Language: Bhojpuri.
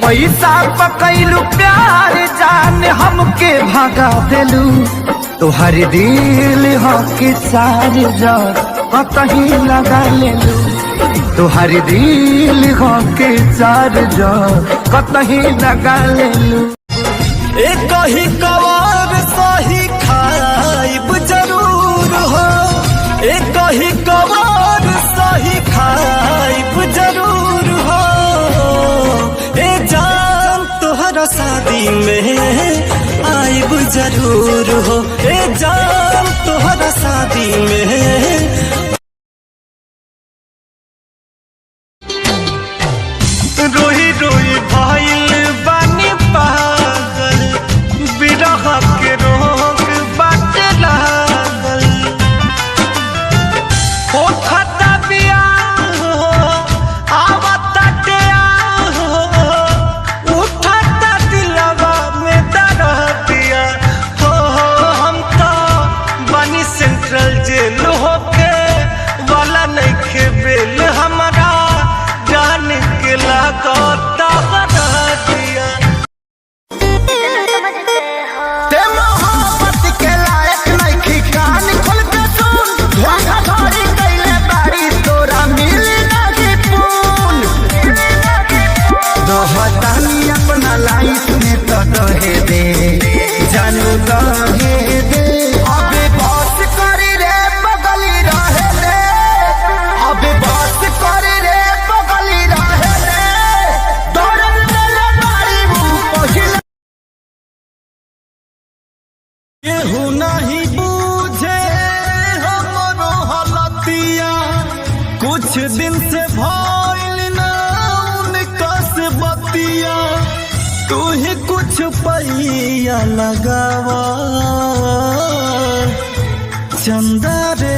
पैसा पकैलू प्यार जान हमके भगा देलू। तोहर दिल हो के चार जार कहीं लगा लेलू। तोहर दिल हो के चार जार कहीं लगा लेलू। एक ही कवार सही खाइब जरूर हो। एक ही कवार सही खाइब जरूर हो। ए जान तोहरा शादी में आइब जरूर हो। ए जान तोहरा शादी में रोही रोही भाईल बानी पागल। बिरह के रोग बाटे लागल। हो खता बियाह हो आवता टेया हो। उठता दिलवा में दर्दिया हो। हम तो बनी सेंट्रल जेल होके वाला नहीं खेबेल। हमारा जान के लागता बता दिया। ते मोहब्बत के लायक नहीं कान खोल के सुन। धोखाधड़ी कैले बारी तोरा मिली नहीं पून। दोहतानी अपना लाइफ में तो दहे दे जानू दहे दे। अबे बस करी रे बगली रहे दे। अबे बस करी रे बगली रहे दे। दौड़न देले बारी मुँह पहुँचले। केहू नहीं बूझे हमरो हलतिया। कुछ दिन से भइल ना उनका से बतिया। तू ही कुछ पैया लगावा चंदा रे